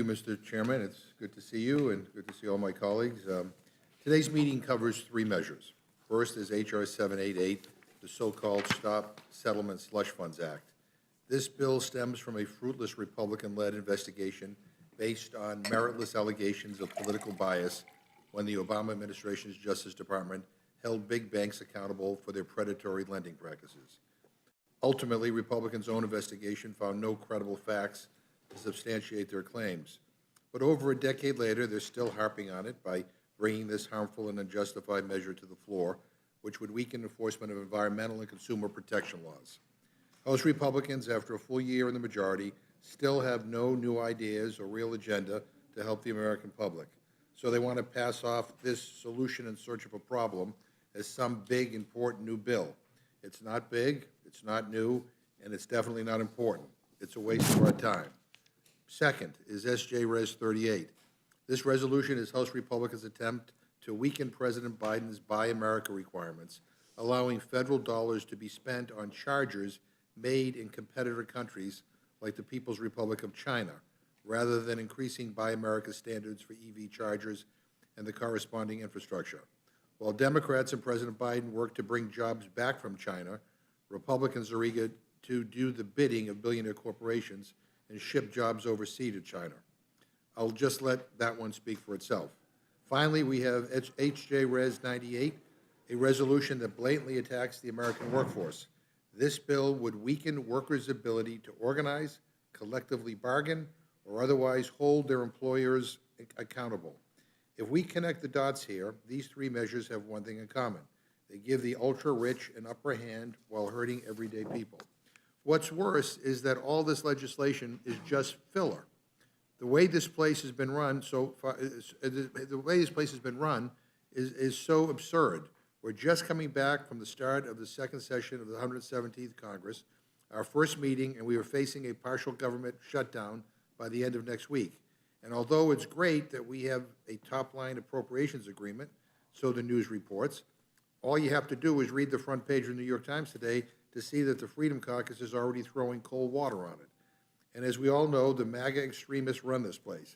Thank you, Mr. Chairman. It's good to see you and good to see all my colleagues. Today's meeting covers three measures. First is H.R. 788, the so-called Stop Settlement Slush Funds Act. This bill stems from a fruitless Republican-led investigation based on meritless allegations of political bias when the Obama administration's Justice Department held big banks accountable for their predatory lending practices. Ultimately, Republicans' own investigation found no credible facts to substantiate their claims. But over a decade later, they're still harping on it by bringing this harmful and unjustified measure to the floor, which would weaken enforcement of environmental and consumer protection laws. House Republicans, after a full year in the majority, still have no new ideas or real agenda to help the American public. So they want to pass off this solution in search of a problem as some big, important new bill. It's not big, it's not new, and it's definitely not important. It's a waste of our time. Second is S.J. Res. 38. This resolution is House Republicans' attempt to weaken President Biden's Buy America requirements, allowing federal dollars to be spent on chargers made in competitor countries like the People's Republic of China, rather than increasing Buy America standards for EV chargers and the corresponding infrastructure. While Democrats and President Biden work to bring jobs back from China, Republicans are eager to do the bidding of billionaire corporations and ship jobs overseas to China. I'll just let that one speak for itself. Finally, we have H.J. Res. 98, a resolution that blatantly attacks the American workforce. This bill would weaken workers' ability to organize, collectively bargain, or otherwise hold their employers accountable. If we connect the dots here, these three measures have one thing in common. They give the ultra-rich an upper hand while hurting everyday people. What's worse is that all this legislation is just filler. The way this place has been run so far, is so absurd. We're just coming back from the start of the second session of the 117th Congress, our first meeting, and we are facing a partial government shutdown by the end of next week. And although it's great that we have a top-line appropriations agreement, so the news reports, all you have to do is read the front page of the New York Times today to see that the Freedom Caucus is already throwing cold water on it. And as we all know, the MAGA extremists run this place.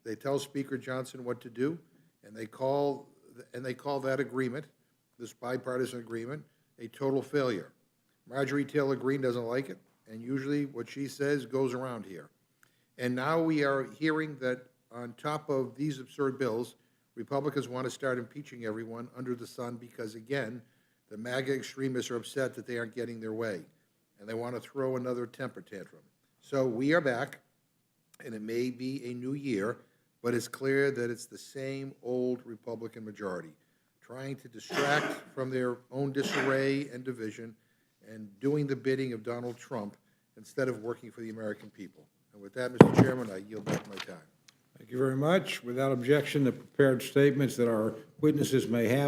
They tell Speaker Johnson what to do, and they call that agreement, this bipartisan agreement, a total failure. Marjorie Taylor Greene doesn't like it, and usually what she says goes around here. And now we are hearing that on top of these absurd bills, Republicans want to start impeaching everyone under the sun because, again, the MAGA extremists are upset that they aren't getting their way, and they want to throw another temper tantrum. So we are back, and it may be a new year, but it's clear that it's the same old Republican majority, trying to distract from their own disarray and division and doing the bidding of Donald Trump instead of working for the American people. And with that, Mr. Chairman, I yield back my time. Thank you very much. Without objection, the prepared statements that our witnesses may have